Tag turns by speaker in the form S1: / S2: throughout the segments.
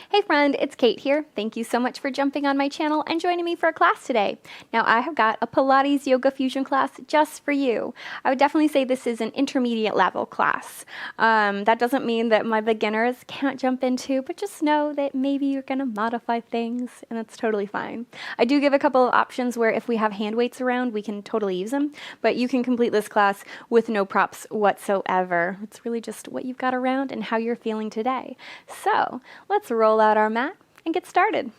S1: Hey friend, it's Kate here. Thank you so much for jumping on my channel and joining me for a class today. Now I have got a Pilates Yoga Fusion class just for you. I would definitely say this is an intermediate level class. That doesn't mean that my beginners can't jump into, but just know that maybe you're going to modify things and that's totally fine. I do give a couple of options where if we have hand weights around, we can totally use them, but you can complete this class with no props whatsoever. It's really just what you've got around and how you're feeling today. So let's roll out our mat and get started.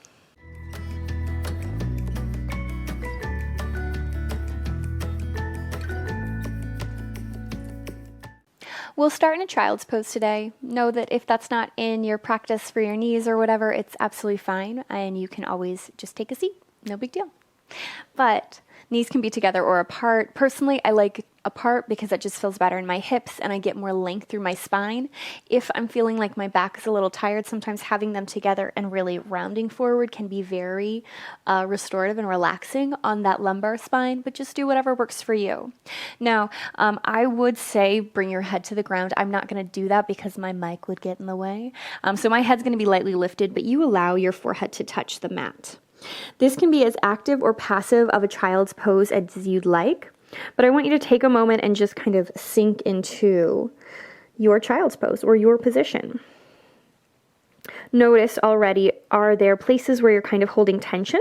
S1: We'll start in a child's pose today. Know that if that's not in your practice for your knees or whatever, it's absolutely fine, and you can always just take a seat. No big deal. But knees can be together or apart. Personally, I like apart because it just feels better in my hips and I get more length through my spine. If I'm feeling like my back is a little tired, sometimes having them together and really rounding forward can be very restorative and relaxing on that lumbar spine, but just do whatever works for you. Now, I would say bring your head to the ground. I'm not going to do that because my mic would get in the way. So my head's going to be lightly lifted, but you allow your forehead to touch the mat. This can be as active or passive of a child's pose as you'd like, but I want you to take a moment and just kind of sink into your child's pose or your position. Notice already, are there places where you're kind of holding tension?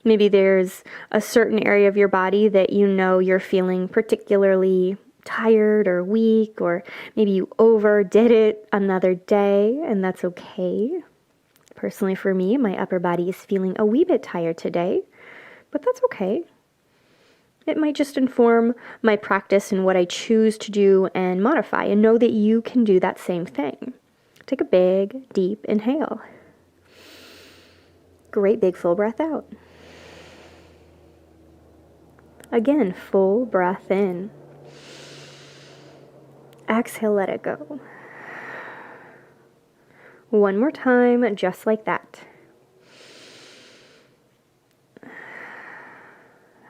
S1: Maybe there's a certain area of your body that you know you're feeling particularly tired or weak, or maybe you overdid it another day, and that's okay. Personally, for me, my upper body is feeling a wee bit tired today, but that's okay. It might just inform my practice and what I choose to do and modify, and know that you can do that same thing. Take a big, deep inhale. Great big full breath out. Again, full breath in. Exhale, let it go. One more time, just like that.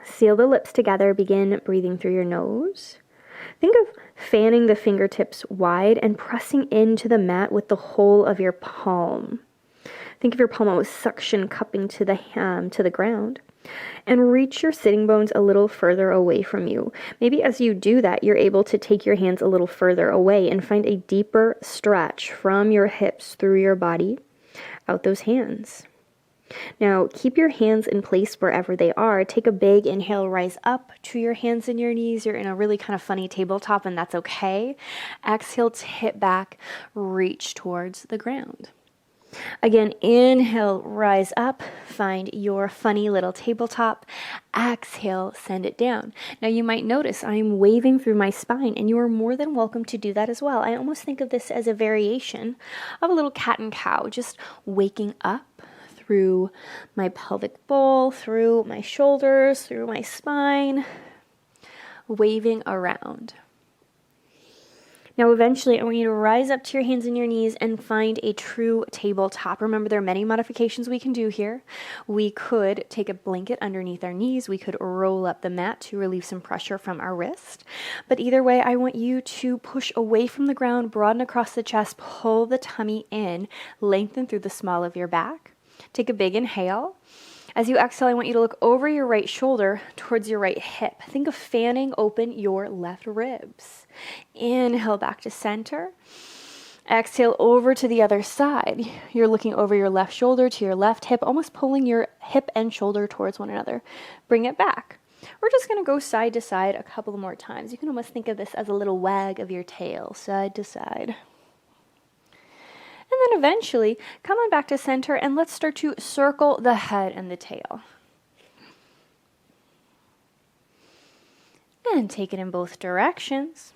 S1: Seal the lips together, begin breathing through your nose. Think of fanning the fingertips wide and pressing into the mat with the whole of your palm. Think of your palm almost suction cupping to the ground. And reach your sitting bones a little further away from you. Maybe as you do that, you're able to take your hands a little further away and find a deeper stretch from your hips through your body, out those hands. Now, keep your hands in place wherever they are. Take a big inhale, rise up to your hands and your knees. You're in a really kind of funny tabletop, and that's okay. Exhale, tip back, reach towards the ground. Again, inhale, rise up, find your funny little tabletop. Exhale, send it down. Now you might notice I'm waving through my spine, and you are more than welcome to do that as well. I almost think of this as a variation of a little cat and cow, just waking up through my pelvic bowl, through my shoulders, through my spine, waving around. Now, eventually, I want you to rise up to your hands and your knees and find a true tabletop. Remember, there are many modifications we can do here. We could take a blanket underneath our knees. We could roll up the mat to relieve some pressure from our wrist. But either way, I want you to push away from the ground, broaden across the chest, pull the tummy in, lengthen through the small of your back. Take a big inhale. As you exhale, I want you to look over your right shoulder towards your right hip. Think of fanning open your left ribs. Inhale back to center. Exhale over to the other side. You're looking over your left shoulder to your left hip, almost pulling your hip and shoulder towards one another. Bring it back. We're just going to go side to side a couple more times. You can almost think of this as a little wag of your tail, side to side. And then eventually, come on back to center and let's start to circle the head and the tail. And take it in both directions.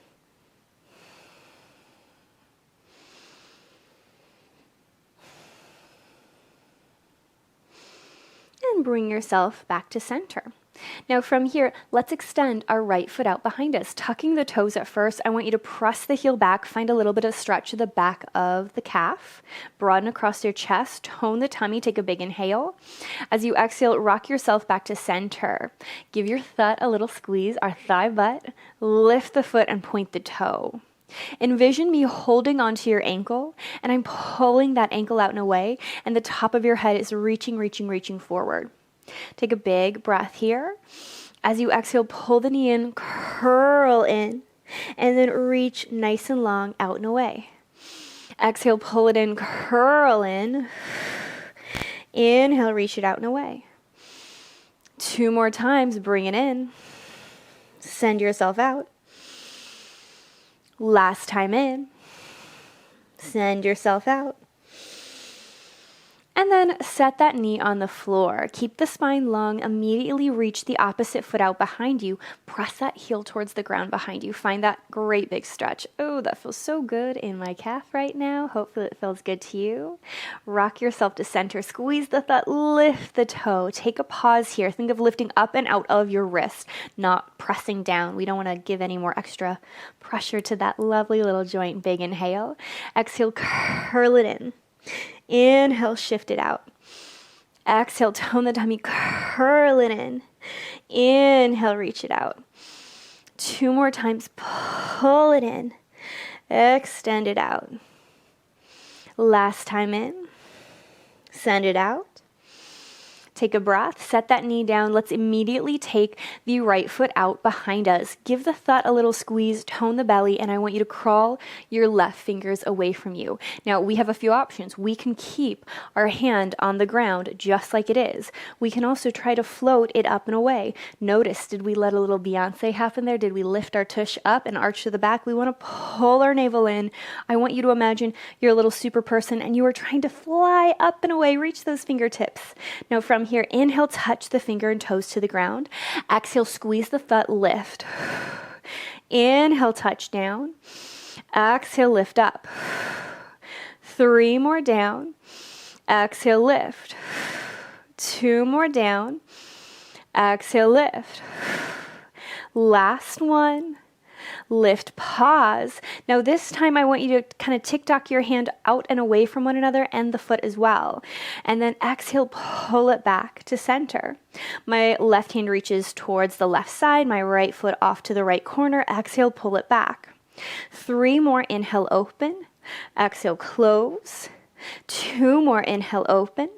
S1: And bring yourself back to center. Now from here, let's extend our right foot out behind us, tucking the toes at first. I want you to press the heel back, find a little bit of stretch to the back of the calf, broaden across your chest, tone the tummy, take a big inhale. As you exhale, rock yourself back to center. Give your thigh a little squeeze, our thigh butt, lift the foot and point the toe. Envision me holding onto your ankle, and I'm pulling that ankle out and away, and the top of your head is reaching forward. Take a big breath here. As you exhale, pull the knee in, curl in, and then reach nice and long out and away. Exhale, pull it in, curl in. Inhale, reach it out and away. 2 more times, bring it in. Send yourself out. Last time in. Send yourself out. And then set that knee on the floor. Keep the spine long. Immediately reach the opposite foot out behind you. Press that heel towards the ground behind you. Find that great big stretch. Oh, that feels so good in my calf right now. Hopefully it feels good to you. Rock yourself to center. Squeeze the thigh. Lift the toe. Take a pause here. Think of lifting up and out of your wrist, not pressing down. We don't want to give any more extra pressure to that lovely little joint. Big inhale. Exhale, curl it in. Inhale, shift it out. Exhale, tone the tummy, curl it in. Inhale, reach it out. 2 more times, pull it in. Extend it out. Last time in. Send it out. Take a breath, set that knee down. Let's immediately take the right foot out behind us. Give the thigh a little squeeze, tone the belly, and I want you to crawl your left fingers away from you. Now, we have a few options. We can keep our hand on the ground just like it is. We can also try to float it up and away. Notice, did we let a little Beyonce happen there? Did we lift our tush up and arch to the back? We want to pull our navel in. I want you to imagine you're a little super person and you are trying to fly up and away. Reach those fingertips. Now, from here, inhale, touch the finger and toes to the ground. Exhale, squeeze the thigh, lift. Inhale, touch down. Exhale, lift up. 3 more down. Exhale, lift. 2 more down. Exhale, lift. Last one. Lift, pause. Now this time I want you to kind of tick-tock your hand out and away from one another and the foot as well. And then exhale, pull it back to center. My left hand reaches towards the left side, my right foot off to the right corner. Exhale, pull it back. 3 more, inhale, open. Exhale, close. 2 more, inhale, open.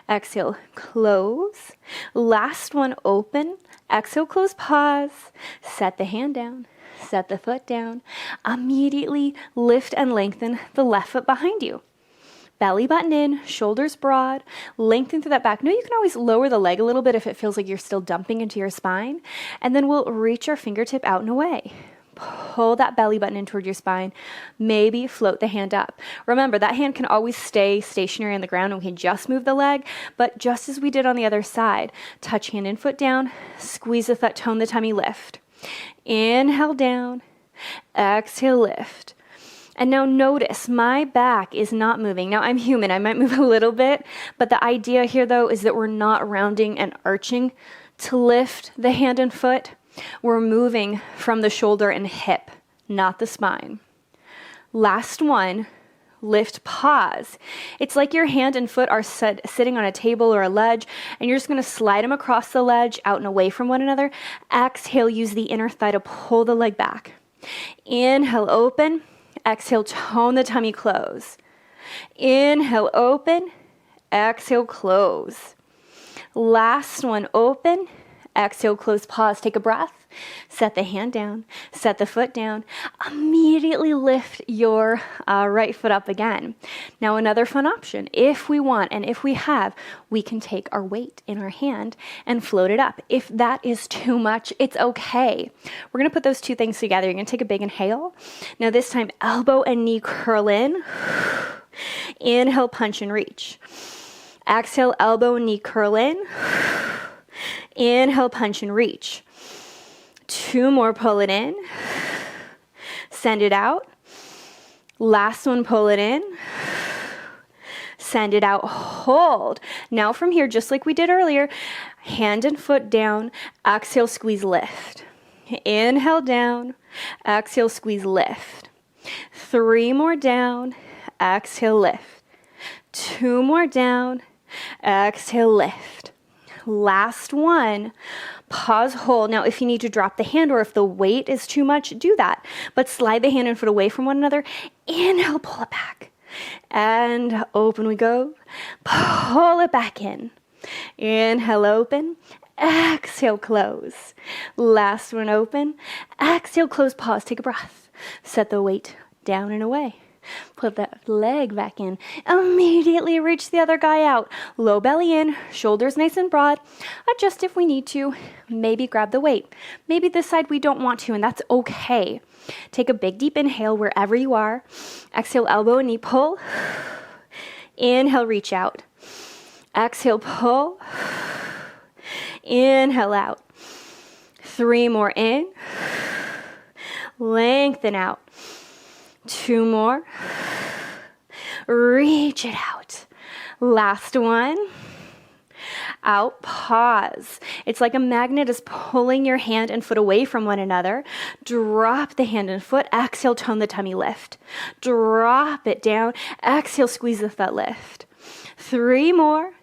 S1: Exhale, close. Last one, open. Exhale, close, pause. Set the hand down. Set the foot down. Immediately lift and lengthen the left foot behind you. Belly button in, shoulders broad, lengthen through that back. No, you can always lower the leg a little bit if it feels like you're still dumping into your spine. And then we'll reach our fingertip out and away. Pull that belly button in toward your spine. Maybe float the hand up. Remember, that hand can always stay stationary on the ground and we can just move the leg, but just as we did on the other side, touch hand and foot down, squeeze the foot, tone the tummy, lift. Inhale down, exhale, lift. And now notice my back is not moving. Now I'm human, I might move a little bit, but the idea here though is that we're not rounding and arching to lift the hand and foot. We're moving from the shoulder and hip, not the spine. Last one. Lift, pause. It's like your hand and foot are sitting on a table or a ledge, and you're just going to slide them across the ledge, out and away from one another. Exhale, use the inner thigh to pull the leg back. Inhale, open. Exhale, tone the tummy, close. Inhale, open. Exhale, close. Last one, open. Exhale, close, pause. Take a breath. Set the hand down. Set the foot down. Immediately lift your right foot up again. Now, another fun option, if we want and if we have, we can take our weight in our hand and float it up. If that is too much, it's okay. We're going to put those 2 things together. You're going to take a big inhale. Now, this time, elbow and knee curl in. Inhale, punch and reach. Exhale, elbow and knee curl in. Inhale, punch and reach. 2 more, pull it in. Send it out. Last one, pull it in. Send it out, hold. Now from here, just like we did earlier, hand and foot down. Exhale, squeeze, lift. Inhale, down. Exhale, squeeze, lift. 3 more down. Exhale, lift. 2 more down. Exhale, lift. Last one. Pause, hold. Now, if you need to drop the hand or if the weight is too much, do that. But slide the hand and foot away from one another. Inhale, pull it back. And open we go. Pull it back in. Inhale, open. Exhale, close. Last one, open. Exhale, close, pause, take a breath. Set the weight down and away. Put that leg back in. Immediately reach the other guy out. Low belly in, shoulders nice and broad. Adjust if we need to. Maybe grab the weight. Maybe this side we don't want to, and that's okay. Take a big deep inhale wherever you are. Exhale, elbow and knee pull. Inhale, reach out. Exhale, pull. Inhale out. 3 more in. Lengthen out. 2 more. Reach it out. Last one. Out, pause. It's like a magnet is pulling your hand and foot away from one another. Drop the hand and foot. Exhale, tone the tummy, lift. Drop it down. Exhale, squeeze the foot, lift. 3 more.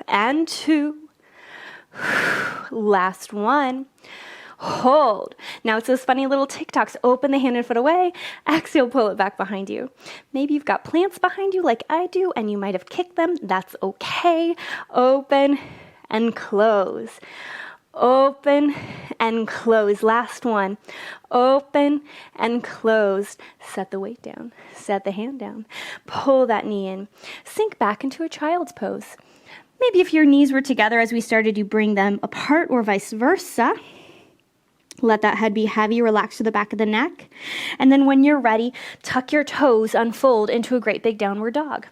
S1: And 2. Last one. Hold. Now it's those funny little TikToks. Open the hand and foot away. Exhale, pull it back behind you. Maybe you've got plants behind you like I do, and you might have kicked them. That's okay. Open and close. Open and close. Last one. Open and close. Set the weight down. Set the hand down. Pull that knee in. Sink back into a child's pose. Maybe if your knees were together as we started, you bring them apart or vice versa. Let that head be heavy, relax to the back of the neck. And then when you're ready, tuck your toes, unfold into a great big downward dog.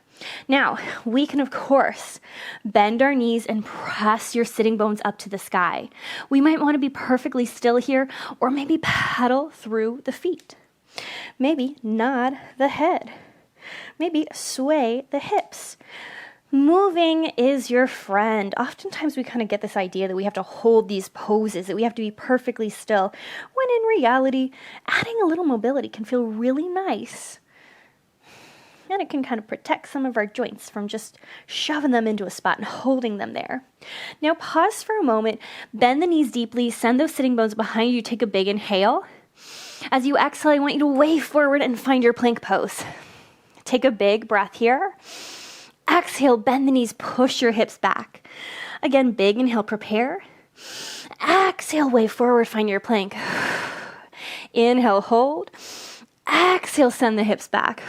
S1: Now, we can, of course, bend our knees and press your sitting bones up to the sky. We might want to be perfectly still here, or maybe pedal through the feet. Maybe nod the head. Maybe sway the hips. Moving is your friend. Oftentimes we kind of get this idea that we have to hold these poses, that we have to be perfectly still, when in reality, adding a little mobility can feel really nice. And it can kind of protect some of our joints from just shoving them into a spot and holding them there. Now pause for a moment, bend the knees deeply, send those sitting bones behind you, take a big inhale. As you exhale, I want you to wave forward and find your plank pose. Take a big breath here. Exhale, bend the knees, push your hips back. Again, big inhale, prepare. Exhale, wave forward, find your plank. Inhale, hold. Exhale, send the hips back.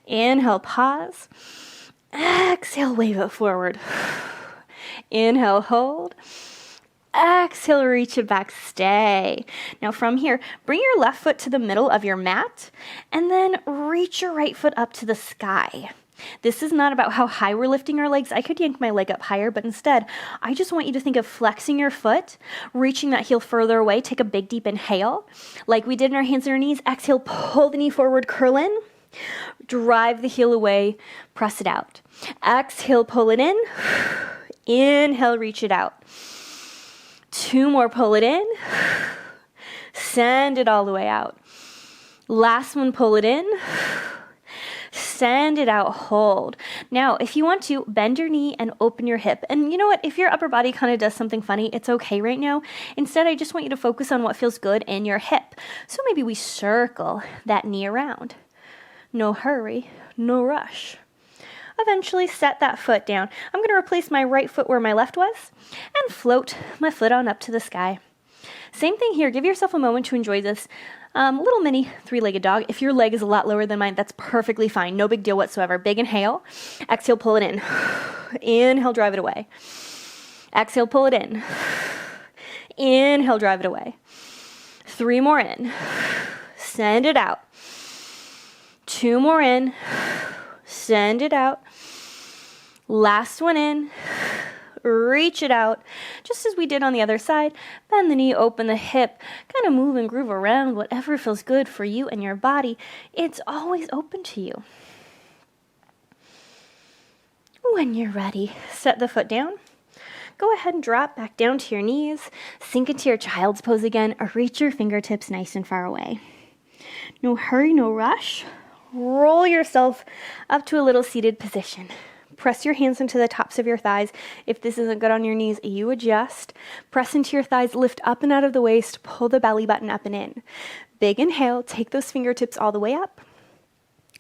S1: Inhale, pause. Exhale, wave it forward. Inhale, hold. Exhale, reach it back, stay. Now from here, bring your left foot to the middle of your mat and then reach your right foot up to the sky. This is not about how high we're lifting our legs. I could yank my leg up higher, but instead, I just want you to think of flexing your foot, reaching that heel further away. Take a big deep inhale, like we did in our hands and our knees. Exhale, pull the knee forward, curl in. Drive the heel away, press it out. Exhale, pull it in. Inhale, reach it out. 2 more, pull it in. Send it all the way out. Last one, pull it in. Send it out, hold. Now, if you want to, bend your knee and open your hip. And you know what? If your upper body kind of does something funny, it's okay right now. Instead, I just want you to focus on what feels good in your hip. So maybe we circle that knee around. No hurry, no rush. Eventually set that foot down. I'm going to replace my right foot where my left was and float my foot on up to the sky. Same thing here. Give yourself a moment to enjoy this little mini 3-legged dog. If your leg is a lot lower than mine, that's perfectly fine. No big deal whatsoever. Big inhale. Exhale, pull it in. Inhale, drive it away. Exhale, pull it in. Inhale, drive it away. 3 more in. Send it out. 2 more in. Send it out. Last one in. Reach it out, just as we did on the other side. Bend the knee, open the hip, kind of move and groove around whatever feels good for you and your body. It's always open to you. When you're ready, set the foot down. Go ahead and drop back down to your knees, sink into your child's pose again, or reach your fingertips nice and far away. No hurry, no rush. Roll yourself up to a little seated position. Press your hands into the tops of your thighs. If this isn't good on your knees, you adjust. Press into your thighs, lift up and out of the waist, pull the belly button up and in. Big inhale, take those fingertips all the way up.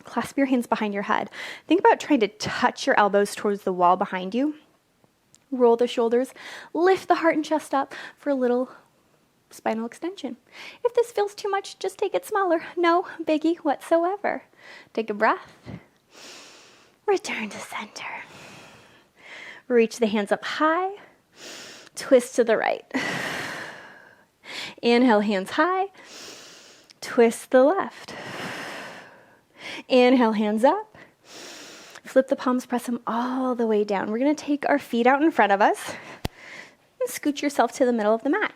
S1: Clasp your hands behind your head. Think about trying to touch your elbows towards the wall behind you. Roll the shoulders, lift the heart and chest up for a little spinal extension. If this feels too much, just take it smaller. No biggie whatsoever. Take a breath. Return to center. Reach the hands up high. Twist to the right. Inhale, hands high. Twist the left. Inhale, hands up. Flip the palms, press them all the way down. We're going to take our feet out in front of us and scoot yourself to the middle of the mat.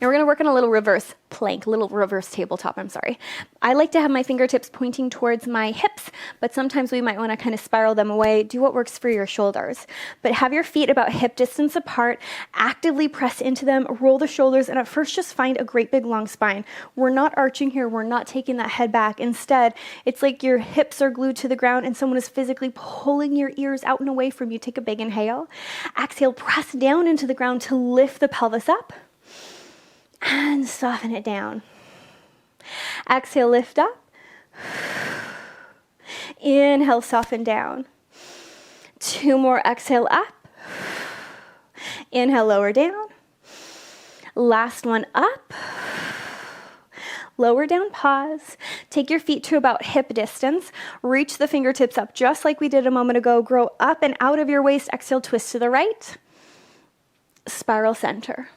S1: Now we're going to work on a little reverse plank, little reverse tabletop, I like to have my fingertips pointing towards my hips, but sometimes we might want to kind of spiral them away. Do what works for your shoulders. But have your feet about hip distance apart, actively press into them, roll the shoulders, and at first just find a great big long spine. We're not arching here. We're not taking that head back. Instead, it's like your hips are glued to the ground and someone is physically pulling your ears out and away from you. Take a big inhale. Exhale, press down into the ground to lift the pelvis up. And soften it down. Exhale, lift up. Inhale, soften down. 2 more, exhale up. Inhale, lower down. Last one, up. Lower down, pause. Take your feet to about hip distance. Reach the fingertips up just like we did a moment ago. Grow up and out of your waist. Exhale, twist to the right. Spiral center.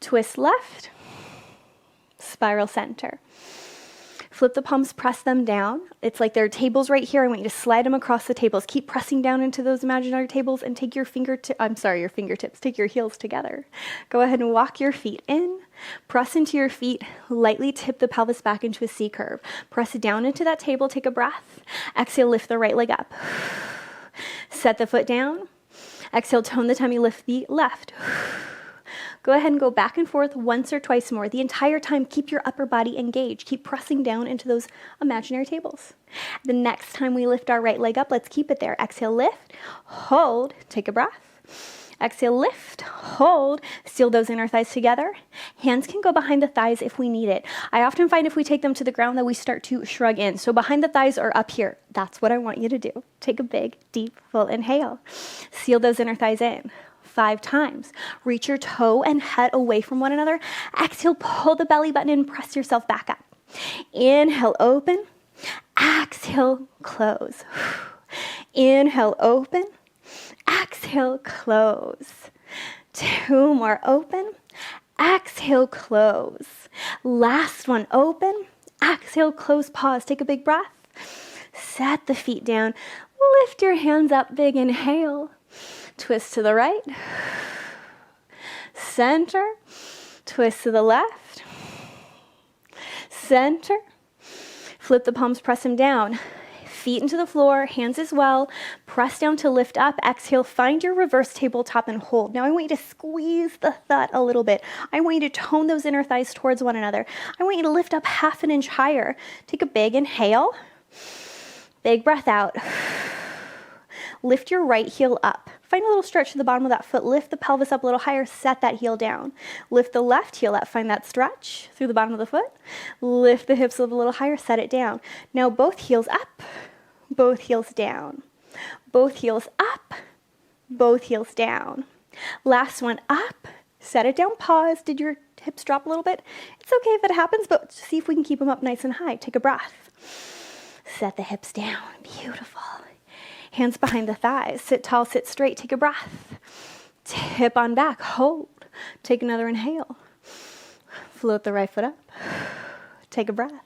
S1: Twist left, spiral center. Flip the palms, press them down. It's like there are tables right here. I want you to slide them across the tables. Keep pressing down into those imaginary tables and take your fingertips, take your heels together. Go ahead and walk your feet in. Press into your feet, lightly tip the pelvis back into a C curve. Press down into that table, take a breath. Exhale, lift the right leg up. Set the foot down. Exhale, tone the tummy, lift the left. Go ahead and go back and forth once or twice more. The entire time, keep your upper body engaged. Keep pressing down into those imaginary tables. The next time we lift our right leg up, let's keep it there. Exhale, lift, hold, take a breath. Exhale, lift, hold, seal those inner thighs together. Hands can go behind the thighs if we need it. I often find if we take them to the ground that we start to shrug in. So behind the thighs or up here. That's what I want you to do. Take a big, deep, full inhale. Seal those inner thighs in. 5 times. Reach your toe and head away from one another. Exhale, pull the belly button in, press yourself back up. Inhale, open. Exhale, close. Inhale, open. Exhale, close. 2 more, open. Exhale, close. Last one, open. Exhale, close, pause. Take a big breath. Set the feet down. Lift your hands up, big inhale. Twist to the right, center, twist to the left, center, flip the palms, press them down, feet into the floor, hands as well, press down to lift up, exhale, find your reverse tabletop and hold. Now I want you to squeeze the thud a little bit. I want you to tone those inner thighs towards one another. I want you to lift up 1/2 inch higher. Take a big inhale, big breath out. Lift your right heel up. Find a little stretch to the bottom of that foot. Lift the pelvis up a little higher. Set that heel down. Lift the left heel up. Find that stretch through the bottom of the foot. Lift the hips up a little higher. Set it down. Now both heels up. Both heels down. Both heels up. Both heels down. Last one up. Set it down. Pause. Did your hips drop a little bit? It's okay if it happens, but see if we can keep them up nice and high. Take a breath. Set the hips down. Beautiful. Hands behind the thighs. Sit tall, sit straight. Take a breath. Tip on back. Hold. Take another inhale. Float the right foot up. Take a breath.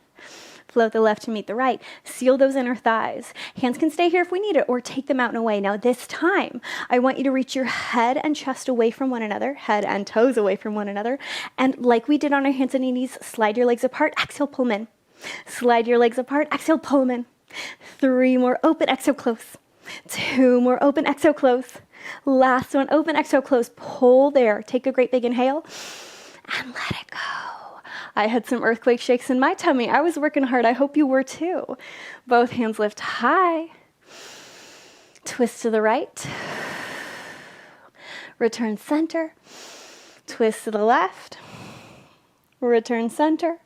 S1: Float the left to meet the right. Seal those inner thighs. Hands can stay here if we need it, or take them out and away. Now this time, I want you to reach your head and chest away from one another, head and toes away from one another. And like we did on our hands and knees, slide your legs apart. Exhale, pull them in. Slide your legs apart. Exhale, pull them in. 3 more, open, exhale, close. 2 more, open, exhale, close. Last one, open, exhale, close. Pull there. Take a great big inhale and let it go. I had some earthquake shakes in my tummy. I was working hard. I hope you were too. Both hands lift high. Twist to the right. Return center. Twist to the left. Return center.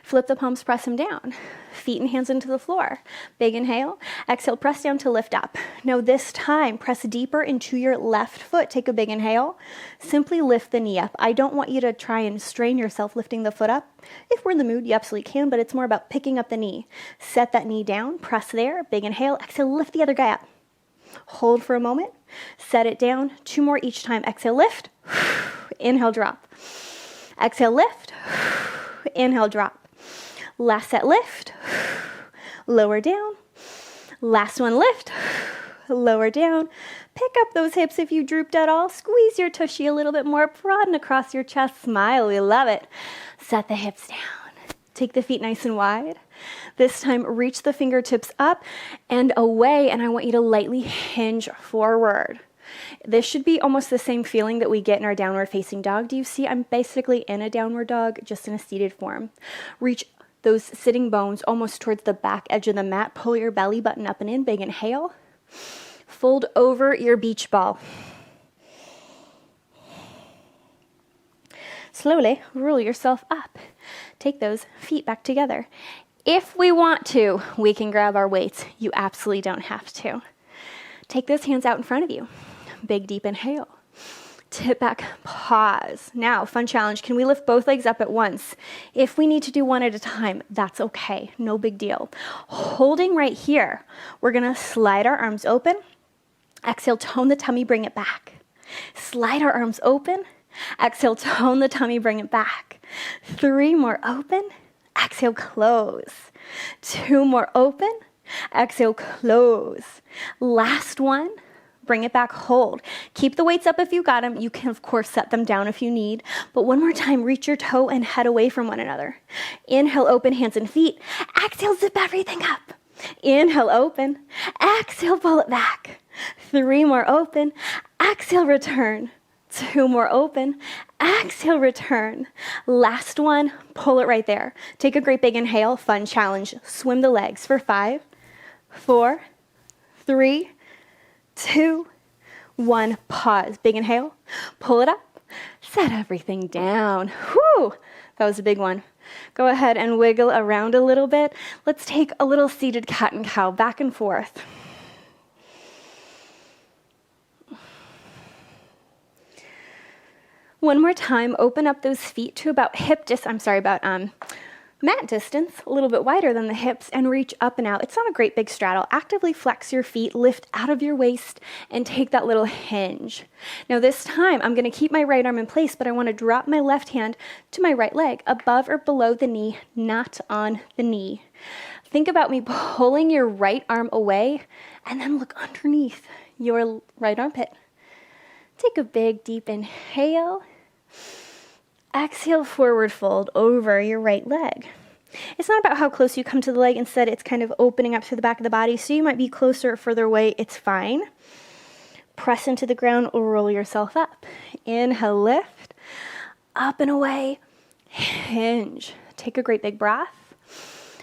S1: Flip the palms, press them down. Feet and hands into the floor. Big inhale. Exhale, press down to lift up. Now this time, press deeper into your left foot. Take a big inhale. Simply lift the knee up. I don't want you to try and strain yourself lifting the foot up. If we're in the mood, you absolutely can, but it's more about picking up the knee. Set that knee down, press there, big inhale. Exhale, lift the other guy up. Hold for a moment. Set it down. 2 more each time. Exhale, lift. Inhale, drop. Exhale, lift. Inhale, drop. Last set, lift. Lower down. Last one, lift. Lower down. Pick up those hips if you drooped at all. Squeeze your tushy a little bit more. Broaden across your chest. Smile. We love it. Set the hips down. Take the feet nice and wide. This time, reach the fingertips up and away, and I want you to lightly hinge forward. This should be almost the same feeling that we get in our downward facing dog. Do you see? I'm basically in a downward dog, just in a seated form. Reach those sitting bones almost towards the back edge of the mat. Pull your belly button up and in. Big inhale. Fold over your beach ball. Slowly roll yourself up. Take those feet back together. If we want to, we can grab our weights. You absolutely don't have to. Take those hands out in front of you. Big deep inhale. Tip back, pause. Now, fun challenge. Can we lift both legs up at once? If we need to do one at a time, that's okay. No big deal. Holding right here, we're going to slide our arms open. Exhale, tone the tummy, bring it back. Slide our arms open. Exhale, tone the tummy, bring it back. 3 more open. Exhale, close. 2 more open. Exhale, close. Last one. Bring it back, hold. Keep the weights up if you got them. You can, of course, set them down if you need. But one more time, reach your toe and head away from one another. Inhale, open hands and feet. Exhale, zip everything up. Inhale, open. Exhale, pull it back. 3 more open. Exhale, return. 2 more open. Exhale, return. Last one, pull it right there. Take a great big inhale, fun challenge. Swim the legs for 5, 4, 3, 2, 1. Pause. Big inhale. Pull it up. Set everything down. Whew. That was a big one. Go ahead and wiggle around a little bit. Let's take a little seated cat and cow back and forth. One more time, open up those feet to about mat distance, a little bit wider than the hips, and reach up and out. It's not a great big straddle. Actively flex your feet, lift out of your waist, and take that little hinge. Now this time, I'm going to keep my right arm in place, but I want to drop my left hand to my right leg, above or below the knee, not on the knee. Think about me pulling your right arm away, and then look underneath your right armpit. Take a big, deep inhale. Exhale, forward fold over your right leg. It's not about how close you come to the leg. Instead, it's kind of opening up to the back of the body. So you might be closer or further away. It's fine. Press into the ground or roll yourself up. Inhale, lift. Up and away. Hinge. Take a great big breath.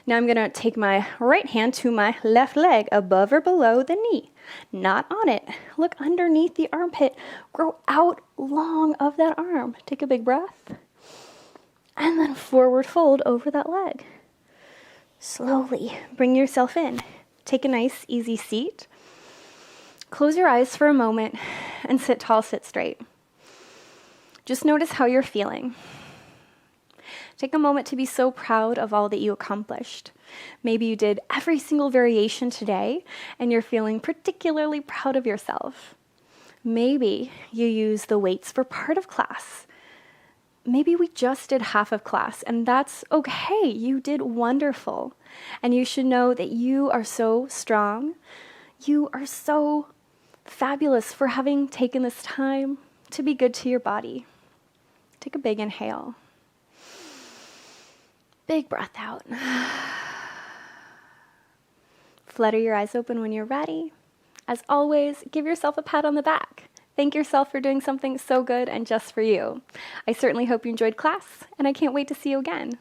S1: Now I'm going to take my right hand to my left leg, above or below the knee. Not on it. Look underneath the armpit. Grow out long of that arm. Take a big breath. And then forward fold over that leg. Slowly bring yourself in. Take a nice, easy seat. Close your eyes for a moment and sit tall, sit straight. Just notice how you're feeling. Take a moment to be so proud of all that you accomplished. Maybe you did every single variation today and you're feeling particularly proud of yourself. Maybe you use the weights for part of class. Maybe we just did half of class, and that's okay. You did wonderful. And you should know that you are so strong. You are so fabulous for having taken this time to be good to your body. Take a big inhale. Big breath out. Flutter your eyes open when you're ready. As always, give yourself a pat on the back. Thank yourself for doing something so good and just for you. I certainly hope you enjoyed class, and I can't wait to see you again.